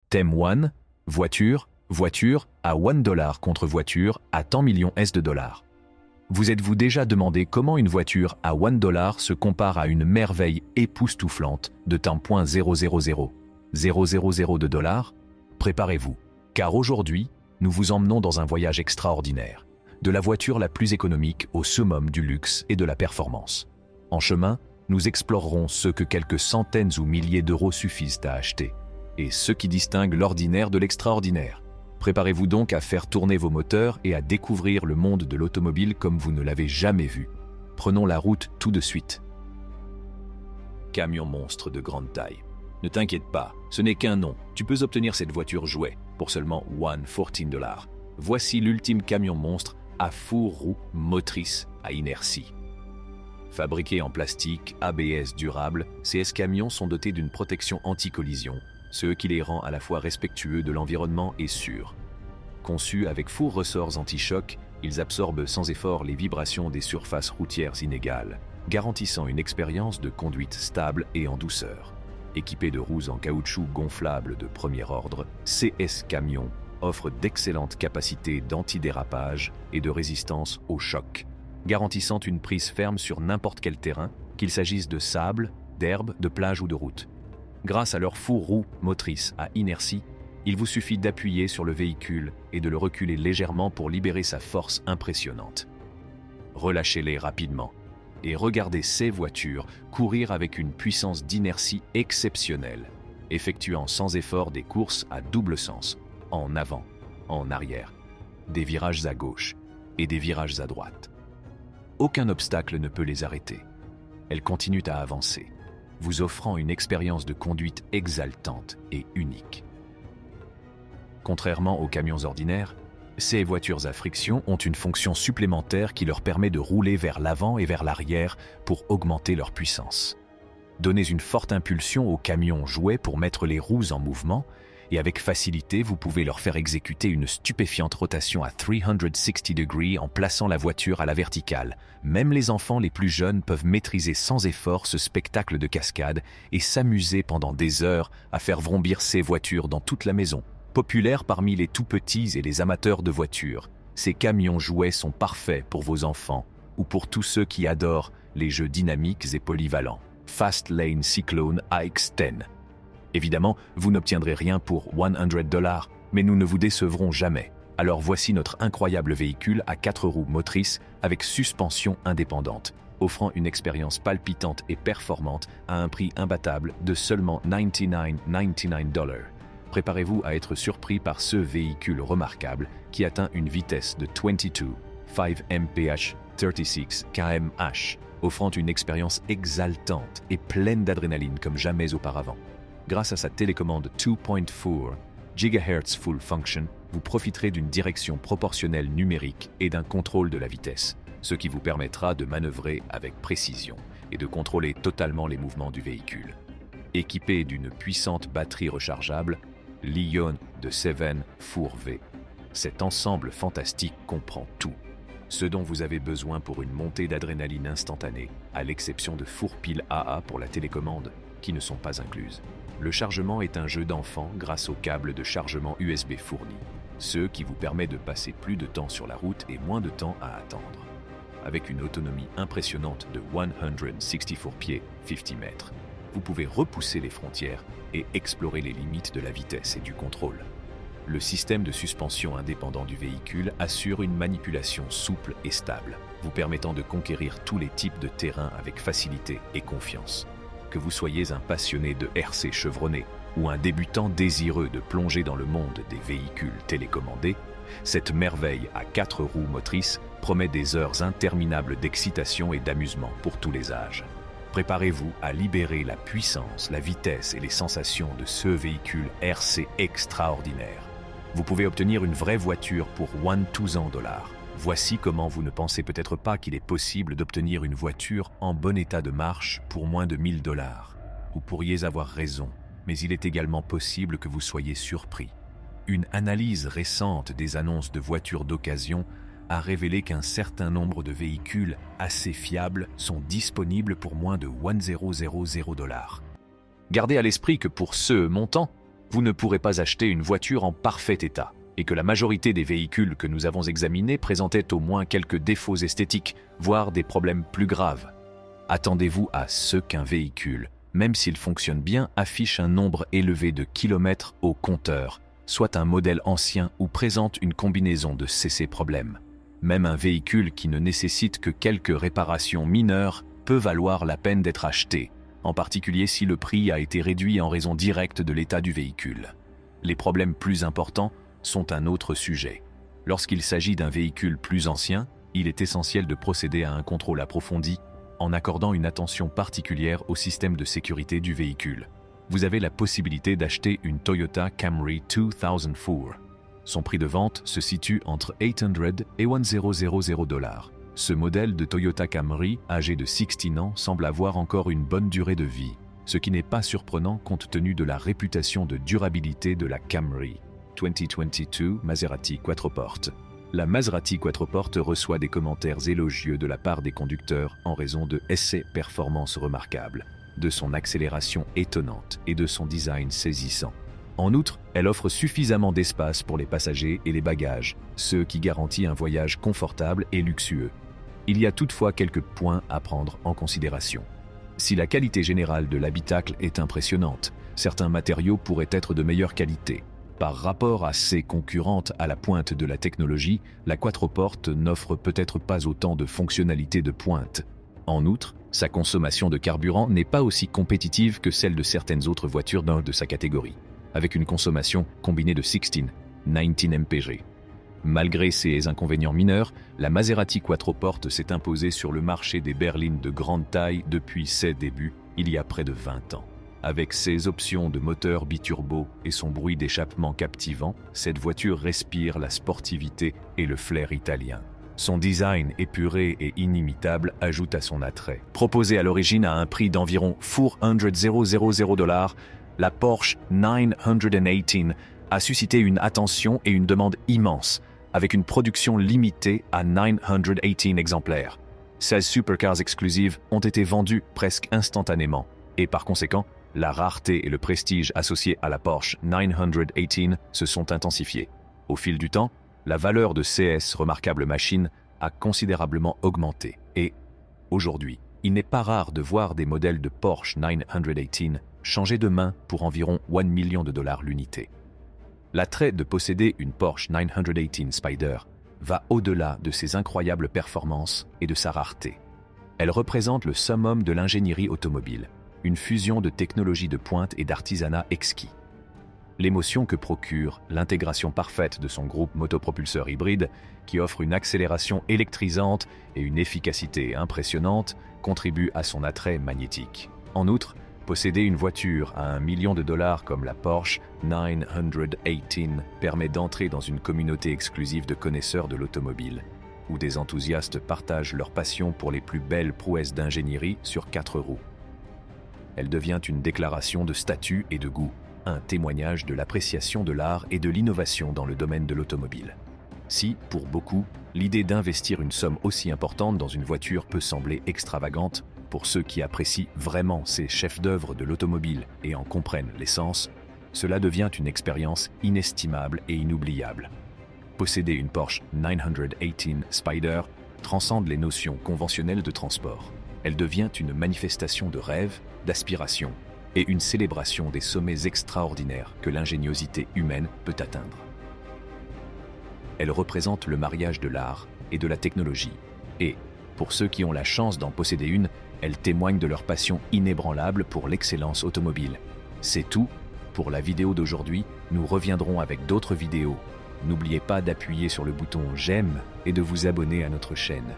Thème 1, voiture à $1 contre voiture à tant millions de dollars. Vous êtes-vous déjà demandé comment une voiture à $1 se compare à une merveille époustouflante de tant .000 de dollars? Préparez-vous, car aujourd'hui, nous vous emmenons dans un voyage extraordinaire, de la voiture la plus économique au summum du luxe et de la performance. En chemin, nous explorerons ce que quelques centaines ou milliers d'euros suffisent à acheter, et ce qui distingue l'ordinaire de l'extraordinaire. Préparez-vous donc à faire tourner vos moteurs et à découvrir le monde de l'automobile comme vous ne l'avez jamais vu. Prenons la route tout de suite. Camion monstre de grande taille. Ne t'inquiète pas, ce n'est qu'un nom. Tu peux obtenir cette voiture jouet pour seulement $114. Voici l'ultime camion monstre à four roue motrice à inertie. Fabriqués en plastique ABS durable, ces S-camions sont dotés d'une protection anti-collision, ce qui les rend à la fois respectueux de l'environnement et sûrs. Conçus avec four ressorts anti-choc, ils absorbent sans effort les vibrations des surfaces routières inégales, garantissant une expérience de conduite stable et en douceur. Équipés de roues en caoutchouc gonflables de premier ordre, ces S-camions offrent d'excellentes capacités d'antidérapage et de résistance au choc, garantissant une prise ferme sur n'importe quel terrain, qu'il s'agisse de sable, d'herbe, de plage ou de route. Grâce à leur four-roue motrice à inertie, il vous suffit d'appuyer sur le véhicule et de le reculer légèrement pour libérer sa force impressionnante. Relâchez-les rapidement et regardez ces voitures courir avec une puissance d'inertie exceptionnelle, effectuant sans effort des courses à double sens, en avant, en arrière, des virages à gauche et des virages à droite. Aucun obstacle ne peut les arrêter. Elles continuent à avancer, vous offrant une expérience de conduite exaltante et unique. Contrairement aux camions ordinaires, ces voitures à friction ont une fonction supplémentaire qui leur permet de rouler vers l'avant et vers l'arrière pour augmenter leur puissance. Donnez une forte impulsion aux camions jouets pour mettre les roues en mouvement, et avec facilité, vous pouvez leur faire exécuter une stupéfiante rotation à 360 degrés en plaçant la voiture à la verticale. Même les enfants les plus jeunes peuvent maîtriser sans effort ce spectacle de cascade et s'amuser pendant des heures à faire vrombir ces voitures dans toute la maison. Populaires parmi les tout-petits et les amateurs de voitures, ces camions jouets sont parfaits pour vos enfants ou pour tous ceux qui adorent les jeux dynamiques et polyvalents. Fast Lane Cyclone AX10. Évidemment, vous n'obtiendrez rien pour $100, mais nous ne vous décevrons jamais. Alors voici notre incroyable véhicule à 4 roues motrices avec suspension indépendante, offrant une expérience palpitante et performante à un prix imbattable de seulement $99.99. Préparez-vous à être surpris par ce véhicule remarquable qui atteint une vitesse de 22.5 mph, 36 km/h, offrant une expérience exaltante et pleine d'adrénaline comme jamais auparavant. Grâce à sa télécommande 2.4 GHz Full Function, vous profiterez d'une direction proportionnelle numérique et d'un contrôle de la vitesse, ce qui vous permettra de manœuvrer avec précision et de contrôler totalement les mouvements du véhicule. Équipé d'une puissante batterie rechargeable, l'Ion de 7 4V, cet ensemble fantastique comprend tout, ce dont vous avez besoin pour une montée d'adrénaline instantanée, à l'exception de fours piles AA pour la télécommande, qui ne sont pas incluses. Le chargement est un jeu d'enfant grâce aux câbles de chargement USB fournis, ce qui vous permet de passer plus de temps sur la route et moins de temps à attendre. Avec une autonomie impressionnante de 164 pieds, 50 mètres, vous pouvez repousser les frontières et explorer les limites de la vitesse et du contrôle. Le système de suspension indépendant du véhicule assure une manipulation souple et stable, vous permettant de conquérir tous les types de terrain avec facilité et confiance. Que vous soyez un passionné de RC chevronné ou un débutant désireux de plonger dans le monde des véhicules télécommandés, cette merveille à 4 roues motrices promet des heures interminables d'excitation et d'amusement pour tous les âges. Préparez-vous à libérer la puissance, la vitesse et les sensations de ce véhicule RC extraordinaire. Vous pouvez obtenir une vraie voiture pour $1,200. Voici comment vous ne pensez peut-être pas qu'il est possible d'obtenir une voiture en bon état de marche pour moins de $1,000. Vous pourriez avoir raison, mais il est également possible que vous soyez surpris. Une analyse récente des annonces de voitures d'occasion a révélé qu'un certain nombre de véhicules assez fiables sont disponibles pour moins de $1,000. Gardez à l'esprit que pour ce montant, vous ne pourrez pas acheter une voiture en parfait état, et que la majorité des véhicules que nous avons examinés présentaient au moins quelques défauts esthétiques, voire des problèmes plus graves. Attendez-vous à ce qu'un véhicule, même s'il fonctionne bien, affiche un nombre élevé de kilomètres au compteur, soit un modèle ancien ou présente une combinaison de ces problèmes. Même un véhicule qui ne nécessite que quelques réparations mineures peut valoir la peine d'être acheté, en particulier si le prix a été réduit en raison directe de l'état du véhicule. Les problèmes plus importants sont un autre sujet. Lorsqu'il s'agit d'un véhicule plus ancien, il est essentiel de procéder à un contrôle approfondi en accordant une attention particulière au système de sécurité du véhicule. Vous avez la possibilité d'acheter une Toyota Camry 2004. Son prix de vente se situe entre $800 et $1000. Ce modèle de Toyota Camry, âgé de 16 ans, semble avoir encore une bonne durée de vie, ce qui n'est pas surprenant compte tenu de la réputation de durabilité de la Camry 2022 Maserati Quattroporte. La Maserati Quattroporte reçoit des commentaires élogieux de la part des conducteurs en raison de ses performances remarquables, de son accélération étonnante et de son design saisissant. En outre, elle offre suffisamment d'espace pour les passagers et les bagages, ce qui garantit un voyage confortable et luxueux. Il y a toutefois quelques points à prendre en considération. Si la qualité générale de l'habitacle est impressionnante, certains matériaux pourraient être de meilleure qualité. Par rapport à ses concurrentes à la pointe de la technologie, la Quattroporte n'offre peut-être pas autant de fonctionnalités de pointe. En outre, sa consommation de carburant n'est pas aussi compétitive que celle de certaines autres voitures de sa catégorie, avec une consommation combinée de 19 mpg. Malgré ces inconvénients mineurs, la Maserati Quattroporte s'est imposée sur le marché des berlines de grande taille depuis ses débuts, il y a près de 20 ans. Avec ses options de moteur biturbo et son bruit d'échappement captivant, cette voiture respire la sportivité et le flair italien. Son design épuré et inimitable ajoute à son attrait. Proposée à l'origine à un prix d'environ $400,000, la Porsche 918 a suscité une attention et une demande immense, avec une production limitée à 918 exemplaires. 16 supercars exclusives ont été vendues presque instantanément, et par conséquent, la rareté et le prestige associés à la Porsche 918 se sont intensifiés. Au fil du temps, la valeur de ces remarquables machines a considérablement augmenté. Et aujourd'hui, il n'est pas rare de voir des modèles de Porsche 918 changer de main pour environ $1 million l'unité. L'attrait de posséder une Porsche 918 Spider va au-delà de ses incroyables performances et de sa rareté. Elle représente le summum de l'ingénierie automobile, une fusion de technologies de pointe et d'artisanat exquis. L'émotion que procure l'intégration parfaite de son groupe motopropulseur hybride, qui offre une accélération électrisante et une efficacité impressionnante, contribue à son attrait magnétique. En outre, posséder une voiture à $1 million comme la Porsche 918 permet d'entrer dans une communauté exclusive de connaisseurs de l'automobile, où des enthousiastes partagent leur passion pour les plus belles prouesses d'ingénierie sur 4 roues. Elle devient une déclaration de statut et de goût, un témoignage de l'appréciation de l'art et de l'innovation dans le domaine de l'automobile. Si, pour beaucoup, l'idée d'investir une somme aussi importante dans une voiture peut sembler extravagante, pour ceux qui apprécient vraiment ces chefs-d'œuvre de l'automobile et en comprennent l'essence, cela devient une expérience inestimable et inoubliable. Posséder une Porsche 918 Spider transcende les notions conventionnelles de transport. Elle devient une manifestation de rêve, d'aspiration et une célébration des sommets extraordinaires que l'ingéniosité humaine peut atteindre. Elle représente le mariage de l'art et de la technologie, et, pour ceux qui ont la chance d'en posséder une, elle témoigne de leur passion inébranlable pour l'excellence automobile. C'est tout pour la vidéo d'aujourd'hui, nous reviendrons avec d'autres vidéos. N'oubliez pas d'appuyer sur le bouton j'aime et de vous abonner à notre chaîne.